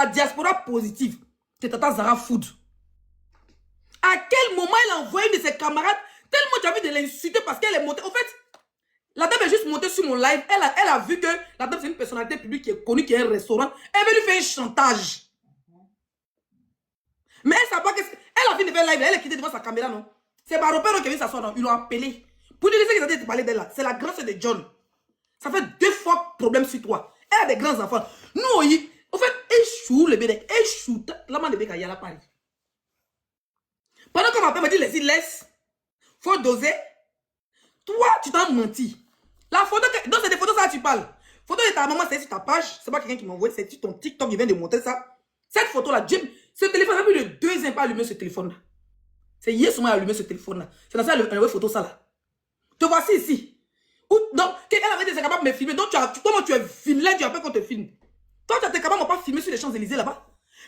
la diaspora positive de Tata Zara Food. À quel moment elle a envoyé une de ses camarades tellement tu as envie de l'insulter parce qu'elle est montée. En fait, la dame est juste montée sur mon live. Elle a vu que la dame c'est une personnalité publique qui est connue, qui a un restaurant. Elle veut lui faire un chantage. Mais elle ne sait pas qu'elle a fini de faire live. Elle est quittée devant sa caméra, non? C'est Baropero qui est venu s'asseoir. Ils l'ont appelé. Pour dire ce qu'ils ont dit de parler d'elle là. C'est la grande sœur de John. Ça fait 2 fois problème sur toi. Elle a des grands enfants. Nous, en fait, échoue le bébé. Échoue. La main de Béka, il y a la Paris. Pendant qu'on m'appelle, me dit, laisse. Faut doser. Toi, tu t'en menti. La photo, donc c'est des photos, ça tu parles. Photo de ta maman, c'est sur ta page. C'est pas quelqu'un qui m'a envoyé, c'est sur ton TikTok qui vient de montrer ça. Cette photo-là, ce téléphone, ça a plus de 2 ans pas allumé ce téléphone-là. C'est hier seulement allumé ce téléphone-là. C'est dans ça, elle envoie photo, ça là. Te voici ici. Donc, elle avait dit, c'est capable de me filmer. Donc, comment tu es vilain, tu as peur qu'on te filme. Toi, tu es capable de pas filmer sur les Champs-Élysées là-bas.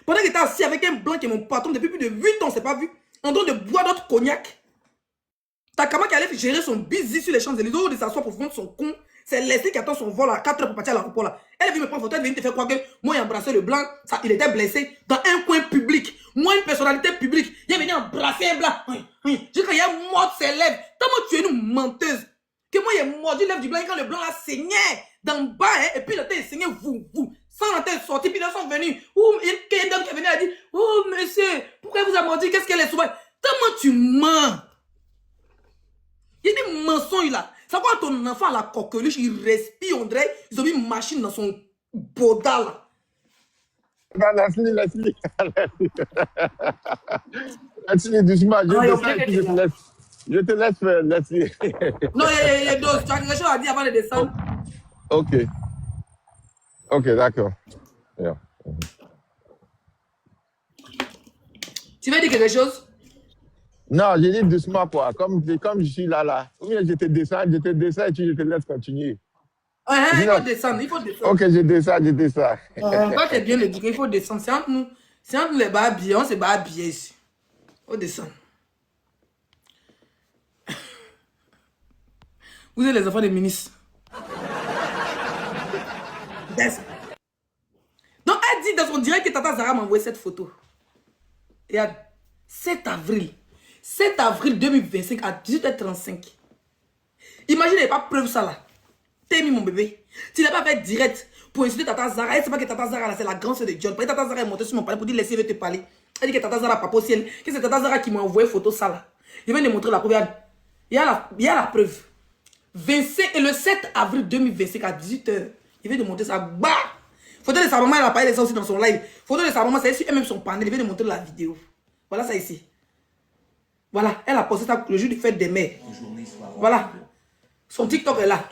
Pendant que tu es assis avec un blanc qui est mon patron depuis plus de 8 ans, c'est pas vu. En train de boire d'autres cognac. T'as comment qui allait gérer son business sur les Champs-Élysées, de s'asseoir pour vendre son con. C'est Leslie qui attend son vol à 4 h pour partir à l'aéroport là. Elle est venue me prendre photo, elle est venue te faire croire que moi, j'ai embrassé le blanc, ça, il était blessé dans un coin public. Moi, une personnalité publique, il est venu embrasser un blanc. J'ai dit qu'il a mort ses lèvres. Tellement tu es une menteuse. Que moi, j'ai mordu lèvres du blanc et quand le blanc a saigné d'en bas, hein, et puis il a saigné, sans la tête sortie, puis ils sont venus. Il y a une dame qui est venue, elle a dit, oh monsieur, pourquoi vous avez mordu, qu'est-ce qu'elle est souvent? Tellement tu mens. Il y a des mensonges là. Ça voit ton enfant à la coqueluche, il respire, on dirait, ils ont mis une machine dans son boda là. Leslie. Leslie, doucement, je te laisse faire, Leslie. Non, il y a d'autres. Tu as quelque chose à dire avant de descendre? Ok, d'accord. Yeah. Tu veux dire quelque chose? Non, j'ai dit doucement, quoi. Comme je suis là. Ou bien je te descends et je te laisse continuer. Il faut descendre, Ok, je descends. Toi, tu es bien éduqué, il faut descendre. C'est entre nous les babillés, on se babiller ici. Il faut descendre. Vous êtes les enfants des ministres. Donc, elle dit dans son direct que Tata Zara m'a envoyé cette photo. Regarde, 7 avril 2025 à 18h35. Imagine, il n'y a pas preuve ça là. T'as mis mon bébé. Tu n'as pas fait direct pour insulter Tata Zara. Elle sait pas que Tata Zara là, c'est la grande sœur de John. Parce que Tata Zara est montée sur mon palais pour dire laissez le te parler. Elle dit que Tata Zara pas possible. Que c'est Tata Zara qui m'a envoyé photo ça là. Il vient de montrer la preuve. Il y a la preuve. 25 et le 7 avril 2025 à 18h. Il vient de montrer ça. Bah! Photo de sa maman, elle a parlé de ça aussi dans son live. Photo de sa maman, c'est ici, elle-même son panel. Il vient de montrer la vidéo. Voilà ça ici. Voilà, elle a posté ça le jour du fête des mères. Voilà. Son TikTok est là.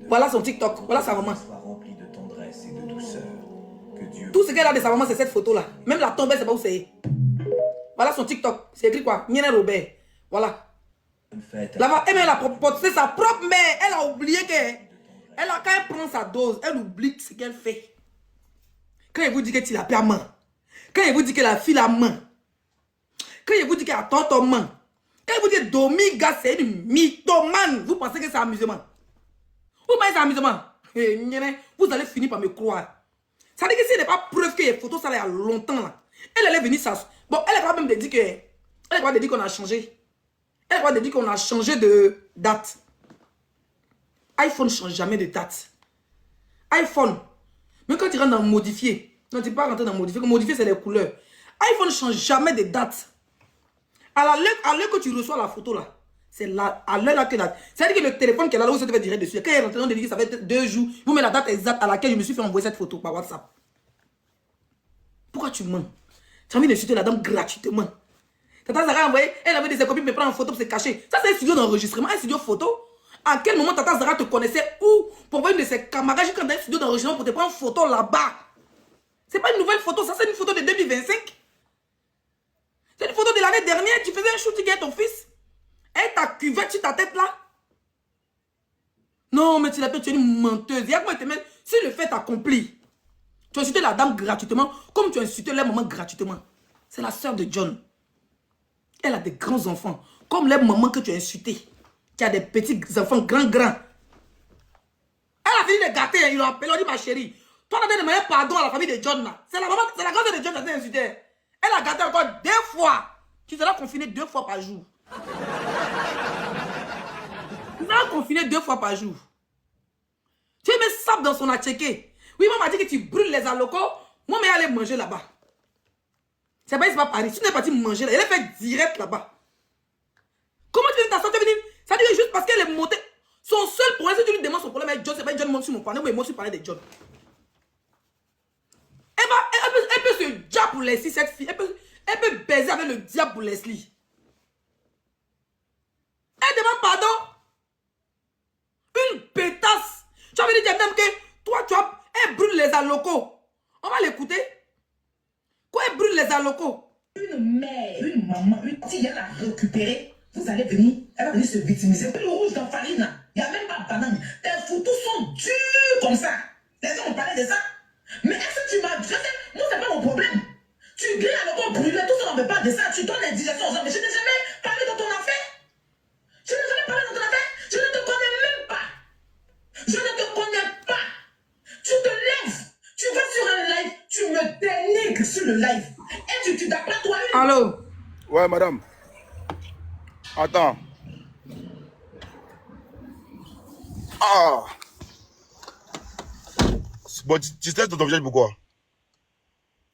Voilà son TikTok. Voilà sa maman. Tout ce qu'elle a de sa maman, c'est cette photo-là. Même la tombe, elle ne sait pas où c'est. Voilà son TikTok. C'est écrit quoi? Mienne Robert. Voilà. Là-bas, elle a posté sa propre mère. Elle a oublié que... quand elle prend sa dose, elle oublie ce qu'elle fait. Quand elle vous dit que tu l'as pas main. Quand elle vous dit que la fille a main. Quand il vous dit qu'il y a tonton man, quand il vous dit Dominga, c'est une mythomane, vous pensez que c'est amusement? Vous pensez que c'est amusement? Vous allez finir par me croire. Ça veut dire que s'il n'est pas preuve que les photos, ça il y a longtemps là. Elle allait venir ça. Bon, elle est pas même de dire que. Elle est pas de dire qu'on a changé. Elle est pas de dire qu'on a changé de date. iPhone ne change jamais de date. iPhone, même quand tu rentres dans modifier, non, tu ne peux pas rentrer dans modifier. Modifier, c'est les couleurs. iPhone ne change jamais de date. À l'heure que tu reçois la photo là, c'est là, à l'heure là que la... C'est-à-dire que le téléphone qui est là, où ça te fait direct dessus. Quand il est rentré dans le que ça fait 2 jours, vous mettez la date exacte à laquelle je me suis fait envoyer cette photo par WhatsApp. Pourquoi tu mens? Tu as envie d'insulter la dame gratuitement. Tata Zara a envoyé, elle avait des copines me prendre en photo pour se cacher. Ça c'est un studio d'enregistrement, un studio photo. À quel moment Tata Zara te connaissait où pour voir une de ses camarades quand un studio d'enregistrement pour te prendre en photo là-bas? C'est pas une nouvelle photo, ça c'est une photo de 2025. C'est une photo de l'année dernière, tu faisais un shooting avec ton fils. Et ta cuvette sur ta tête là. Non, mais tu l'as fait, tu es une menteuse. Il y a comment te mettre si le fait accompli. Tu as insulté la dame gratuitement, comme tu as insulté la maman gratuitement. C'est la soeur de John. Elle a des grands enfants, comme les mamans que tu as insultées, qui a des petits enfants grands. Elle a fini de gâter, ils l'ont appelé, on dit ma chérie. Toi, on a demandé pardon à la famille de John. C'est la grande de John qui a été insultée. Elle a gâté encore 2 fois. Tu seras confiné 2 fois par jour. Tu seras confiné 2 fois par jour. Tu mets sable dans son attiqué. Oui, maman m'a dit que tu brûles les alocos. Moi, mais aller manger là-bas. C'est pas Paris. Si tu n'es pas parti manger là, elle est fait direct là-bas. Comment tu veux t'asseoir, tu veux venir? Ça dit juste parce qu'elle est montée. Son seul problème, si tu lui demandes son problème avec John, c'est pas John monte sur mon panneau, mais moi, je parlais de John. Elle peut se diable pour Leslie, cette fille. Elle peut baiser avec le diable pour Leslie. Elle demande pardon. Une pétasse. Tu as envie de dire même que toi, elle brûle les alocos. On va l'écouter. Quoi, elle brûle les alocos? Une mère, une maman, une fille, elle a récupéré. Vous allez venir, elle va venir se victimiser. Le rouge dans farine, il n'y a même pas de banane. Tes photos sont dures comme ça. Les gens ont parlé de ça. Mais est-ce que tu m'as... Moi, c'est pas mon problème. Tu grilles à l'eau brûlé, tout ça, on ne veut pas de ça. Tu donnes les directions aux hommes. Mais je n'ai jamais parlé dans ton affaire. Je n'ai jamais parlé dans ton affaire. Je ne te connais même pas. Je ne te connais pas. Tu te lèves. Tu vas sur un live. Tu me dénigres sur le live. Et tu n'as pas toi une... Allô? Ouais, madame. Attends. Ah. Bon, tu sais ton visage pourquoi?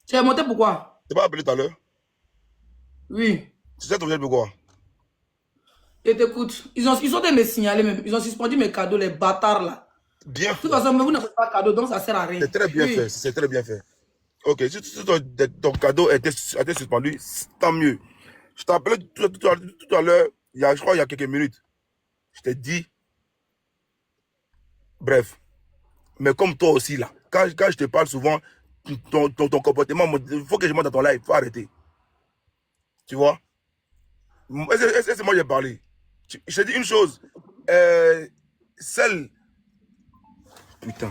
Tu es monté pourquoi? Tu m'as appelé tout à l'heure? Oui. Tu sais ton visage pourquoi? Et t'écoute, ils ont de me signaler même. Ils ont suspendu mes cadeaux, les bâtards là. Bien De fait. toute façon, vous n'avez pas de cadeau, donc ça sert à rien. C'est très bien Oui. fait. C'est très bien fait. Ok, si ton cadeau a été suspendu, tant mieux. Je t'ai appelé tout à l'heure, je crois il y a quelques minutes. Je t'ai dit, bref. Mais comme toi aussi là, quand je te parle souvent, ton comportement, il faut que je monte dans ton live, il faut arrêter. Tu vois? Est-ce que moi j'ai parlé? Je te dis une chose. Celle... Putain.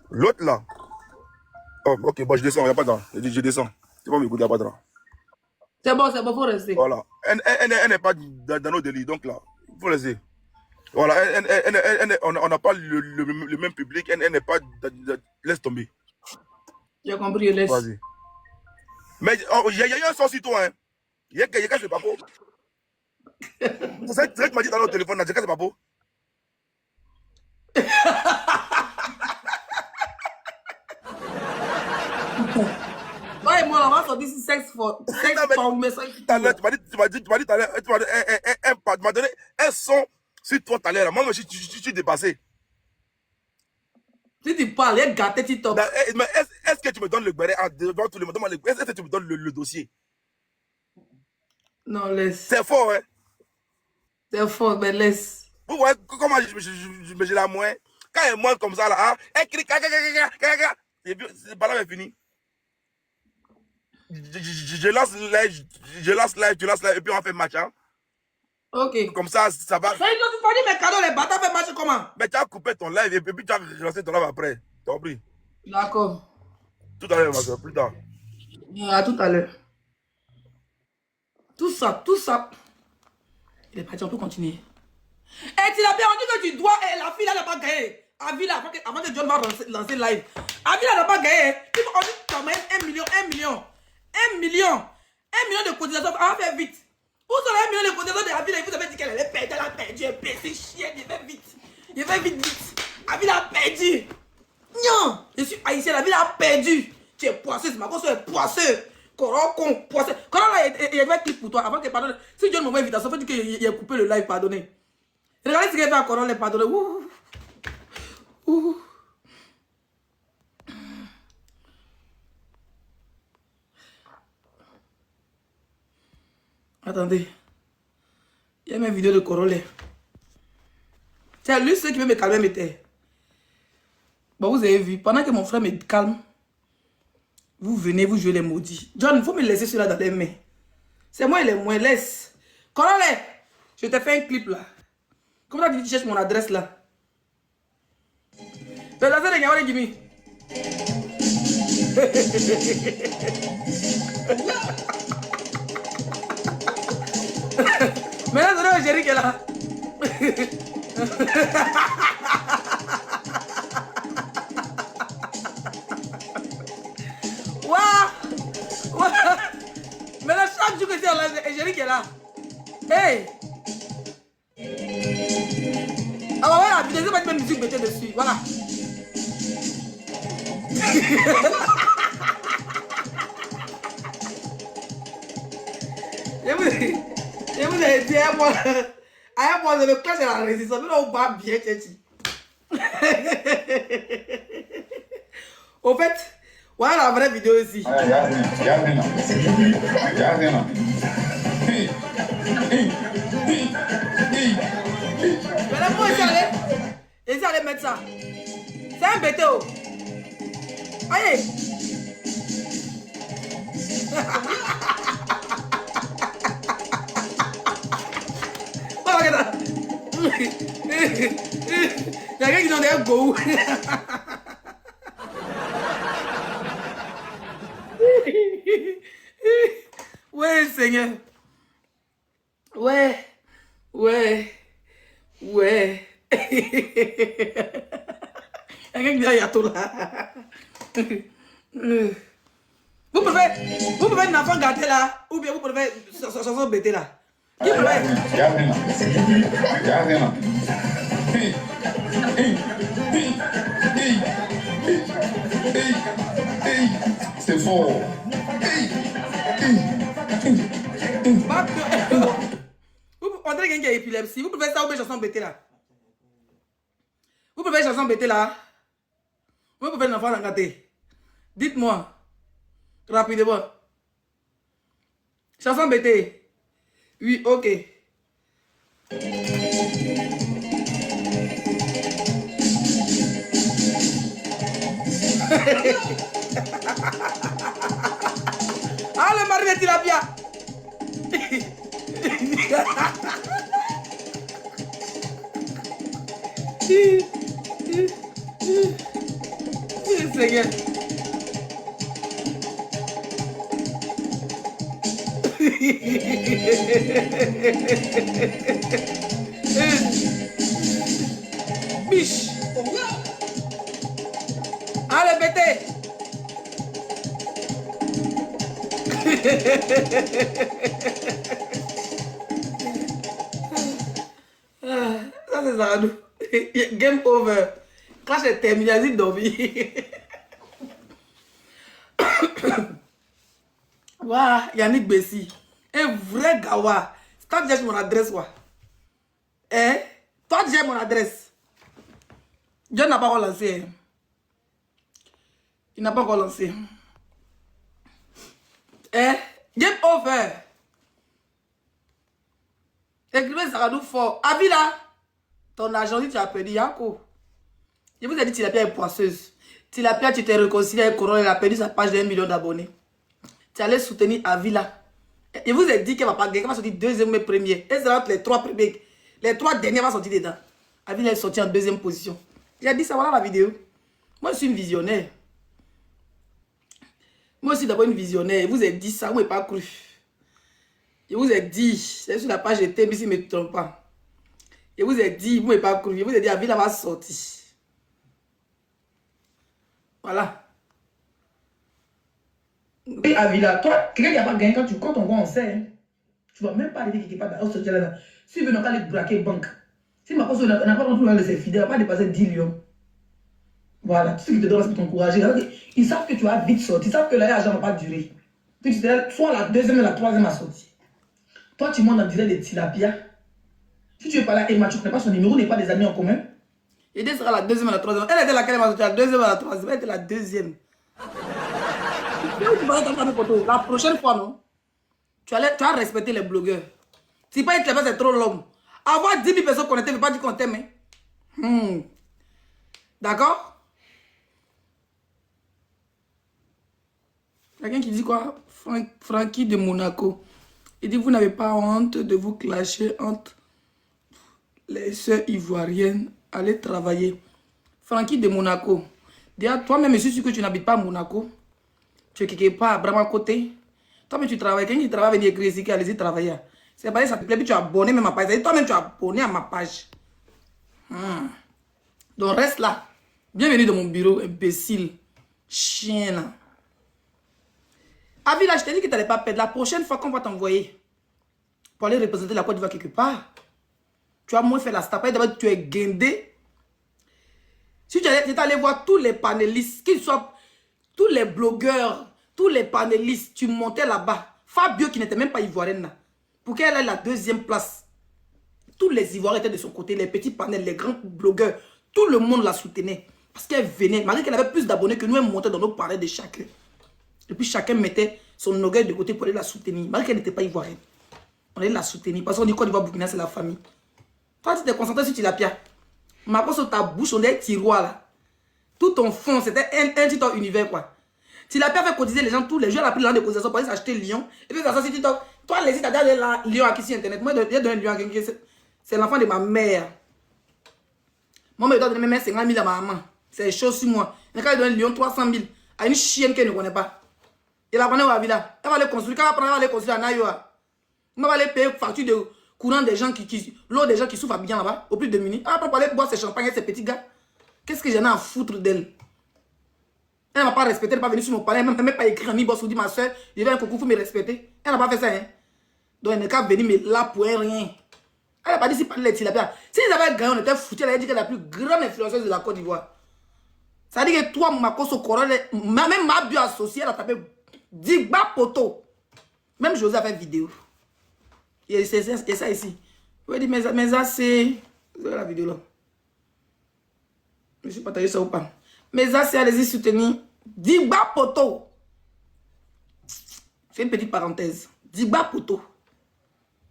L'autre là. Oh, ok, bon, je descends, il n'y a pas de temps. Je descends. Tu vas m'écouter, il n'y a pas de temps. C'est bon, faut rester. Voilà. Elle n'est pas dans nos délits, donc là, il faut laisser. Voilà, on n'a pas le même public, elle n'est pas... Laisse tomber. J'ai compris, laisse. Vas-y. Mais il y a un son sur toi, hein. Il y a quelqu'un, c'est pas beau. C'est ça que tu m'as dit dans le téléphone, là, c'est pas beau. Ouais, moi, là, on va sortir sexe for message. Tu m'as dit tout à l'heure, tu m'as donné un son sur toi tout à l'heure. Moi, je suis dépassé. Si tu parles, elle gâte TikTok. Mais est-ce que tu me donnes le béret devant tout le monde? Est-ce que tu me donnes le dossier? Non, laisse. C'est fort, hein? C'est fort, mais laisse. Vous voyez comment je la moins? Quand elle monte comme ça, là, hein, elle crie, et puis, c'est pas là, c'est fini. Je lance live, tu lances live, et puis on fait match, hein? Ok. Comme ça va. Ça, ils ont pas dit mes cadeaux, les bâtards fait marcher comment? Mais tu as coupé ton live, et puis tu as relancé ton live après. Tu as compris? D'accord. Tout à l'heure, ma soeur, plus tard. À tout à l'heure. Tout ça. Il est parti, on peut continuer. Et tu l'as bien dit que tu dois. Et la fille là n'a pas gagné. Avila, avant que John va lancer live. Avila n'a pas gagné. On dit que tu as 1 million. 1 million de cotisations. On va faire vite. Où sont les 1 million de cotisations de Avila? Vous avez dit qu'elle allait perdre. Elle a perdu. Elle perd. C'est chien. Il fait vite. Avila a perdu. Non. Je suis haïtien. Avila a perdu. Tu es poisseux. C'est ma cause. Tu es poisseux. Coron, poisseux. Coron là, il y a un clip pour toi. Avant que pardonne. Si John m'envoie invitation, il faut dire qu'il a coupé le live. Pardonnez. Regardez ce qu'il fait à Coron. Les pardonner. Attendez. Il y a mes vidéos de Corolle. C'est lui ce qui veut me calmer mes terres. Bon, vous avez vu, pendant que mon frère me calme, vous venez, vous jouez les maudits. John, il faut me laisser cela dans les mains. C'est moi, il est moins, laisse. Corolle, je t'ai fait un clip là. Comment tu cherches mon adresse là? Le laser de Nyawale Jimmy. Mais là, c'est le Jerry qui est là. chérie qui est là. Hey! Alors ouais, la vidéo, c'est pas de même musique mettez dessus. Voilà. Je vous ai dit, à moi, le clash de la résistance, mais là, on va bien, tchéti. Au fait, voilà la vraie vidéo ici. Maintenant, moi, ils allaient mettre ça. C'est un béto. Allez. Regarde. Il y a quelqu'un qui donne un go. Ouais, Seigneur. Ouais. Il y a quelqu'un qui dit, il y a tout là. Vous pouvez une enfant gâté là, ou bien vous pouvez chanson bêtée là. Qui peut c'est fort. On dirait qu'il y a épilepsie. Vous pouvez ça ou bien chanson bêtée là. Vous pouvez chanson bêtée là. Vous pouvez une enfant gâté. Dites-moi. Rapidement. Chanson bêtée. Oui, ok. Ah, le mari de tilapia. Seigneur. Biche. Allez, bêté. Ça c'est ça. Game over. Clash est terminé, vas-y dormir. Waouh, Yannick Bessi. Un vrai gawa. Toi déjà mon adresse quoi. Eh? Toi déjà mon adresse. John n'a pas encore lancé. Il n'a pas encore lancé. Eh? Game over. Écrivez Saradou fort. Avila. Ton argent, tu as perdu Yako. Je vous ai dit Tilapia est poisseuse. Tilapia, tu t'es réconcilié avec Corona, elle a perdu sa page de 1 million d'abonnés. Tu allais soutenir Avila. Je vous ai dit qu'elle va pas gagner, qu'elle va sortir deuxième mais premier. Et c'est les 3 premiers. Les 3 derniers vont sortir dedans. Avila est sortie en deuxième position. J'ai dit ça, voilà la vidéo. Moi, je suis une visionnaire. Moi aussi, d'abord une visionnaire. Je vous ai dit ça, vous ne m'avez pas cru. Je vous ai dit, c'est sur la page de TB si je ne me trompe pas. Je vous ai dit, vous ne m'avez pas cru. Je vous ai dit, Avila va sortir. Voilà. Et Avila, toi, quelqu'un qui n'a pas gagné, quand on voit, on sait. Hein. Tu ne vas même pas aller quelque part dans ce là. Si tu veux, on va aller braquer banque. Si ma personne n'a pas rentré de ses fidèles, elle ne va pas dépasser 10 millions. Voilà, tout ce qui te donne, c'est t'encourager. Ils savent que tu vas vite sortir. Ils savent que l'argent ne va pas durer. Puis soit la deuxième et la troisième à sortir. Toi, tu montes dans le direct de Tilapia. Si tu veux parler à Emma, tu ne connais pas son numéro, n'est pas des amis en commun. Et dès sera la deuxième et la troisième. Elle était laquelle elle m'a sorti la deuxième et la troisième. Elle était la deuxième. La prochaine fois, non? Tu as respecté les blogueurs. Si pas Tilapia, c'est trop l'homme. Avoir 10 000 personnes connectées ne veut pas dire qu'on t'aime. D'accord? Quelqu'un qui dit quoi? Francky de Monaco. Il dit, vous n'avez pas honte de vous clasher entre les sœurs ivoiriennes. Allez travailler. Francky de Monaco. Déjà, toi-même, je suis sûr que tu n'habites pas à Monaco. Tu es quelque part, vraiment à côté. Toi-même, tu travailles. Quelqu'un qui travaille, venir écrire ici, allez-y travailler. C'est pas ça te plaît, puis tu as abonné même à ma page. Toi-même, tu as abonné à ma page. Donc, reste là. Bienvenue dans mon bureau, imbécile. Chien, là. Avila, je t'ai dit que tu n'allais pas perdre. La prochaine fois qu'on va t'envoyer, pour aller représenter la Côte d'Ivoire quelque part. Tu as moins fait la star. D'abord, tu es guindé. Si tu étais allé voir tous les panélistes, qu'ils soient tous les blogueurs, tous les panélistes, tu montais là-bas. Fabio qui n'était même pas ivoirienne. Pour qu'elle ait la 2e place. Tous les Ivoiriens étaient de son côté, les petits panels, les grands blogueurs. Tout le monde la soutenait. Parce qu'elle venait, malgré qu'elle avait plus d'abonnés que nous, elle montait dans nos panels de chacun. Et puis chacun mettait son orgueil de côté pour aller la soutenir. Malgré qu'elle n'était pas ivoirienne. On allait la soutenir. Parce qu'on dit Côte d'Ivoire, Burkina, c'est la famille. Toi, tu t'es concentré sur Tilapia. Ma peau sur ta bouche, on est tiroir là. Tout ton fond, c'était un TikTok univers quoi. Tilapia fait cotiser les gens tous les jours. Elle a pris l'argent de cotisation pour aller s'acheter Lyon. Et puis ça sur TikTok. Toi, les t'as déjà Lyon à qui sur Internet. Moi, j'ai donné un Lyon à quelqu'un. C'est l'enfant de ma mère. Moi, je dois donner même 50 000 à ma maman. C'est chaud sur moi. Et quand elle donne un Lyon 300 000 à une chienne qu'elle ne connaît pas. Et la connaît au Avila. Elle va aller construire. Quand elle va prendre, elle va aller construire à Nayoa. Moi, je vais aller payer facture de courant des gens l'eau des gens qui souffrent bien là-bas, au plus de minutes. Elle va pas aller boire ses champagnes et ses petits gars. Qu'est-ce que j'en ai à foutre d'elle? Elle ne m'a pas respecté, elle n'est pas venue sur mon palais, elle n'a même pas écrit un mi-boss ou dit ma soeur, je vais un coucou, il faut me respecter. Elle n'a pas fait ça, hein. Donc elle n'est qu'à venir, mais là pour rien. Elle n'a pas dit si parler les Tilapia. Si ils avaient gagné, on était foutus, elle a dit qu'elle est la plus grande influenceuse de la Côte d'Ivoire. Ça veut dire que toi, Makoso Corol, même ma bio associée, elle a tapé Digba Poto. Même José a fait vidéo. Et c'est ça ici. Je dis, mais ça c'est. Vous avez la vidéo là. Je suis partagé ça ou pas. Mais ça c'est allez-y soutenir. Digba Poto. Fais une petite parenthèse. Digba Poto.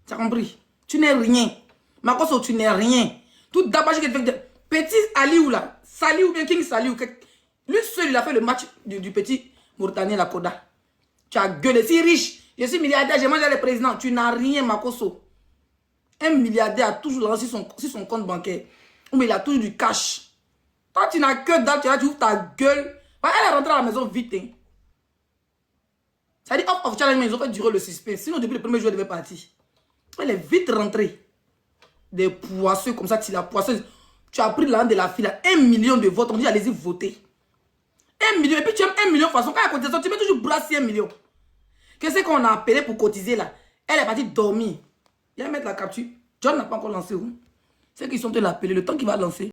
Tu as compris? Tu n'es rien. Makoso, tu n'es rien. Tout d'abord, petit Aliou là. Saliou ou bien King Saliou. Lui seul, il a fait le match du petit Mauritanien, la Koda. Tu as gueulé. Si riche. Je suis milliardaire, j'ai mangé les présidents. Tu n'as rien, Makoso. Un milliardaire a toujours lancé sur son compte bancaire. Mais il a toujours du cash. Toi, tu n'as que dalle, tu ouvres ta gueule. Elle est rentrée à la maison vite. Hein. Ça dit, off challenge, mais ils ont fait durer le suspense. Sinon, depuis le premier jour, elle devait partir. Elle est vite rentrée. Des poisseux comme ça, tu la poisseuse. Tu as pris l'argent de la fille, 1 million de votes. On dit, allez-y, votez. 1 million. Et puis, tu aimes 1 million de façon. Quand il y a cotisation, tu mets toujours brasser 1 million. Qu'est-ce qu'on a appelé pour cotiser là? Elle est partie dormir. Il va mettre la capture. John n'a pas encore lancé où? C'est qu'ils sont de l'appeler. Le temps qu'il va lancer.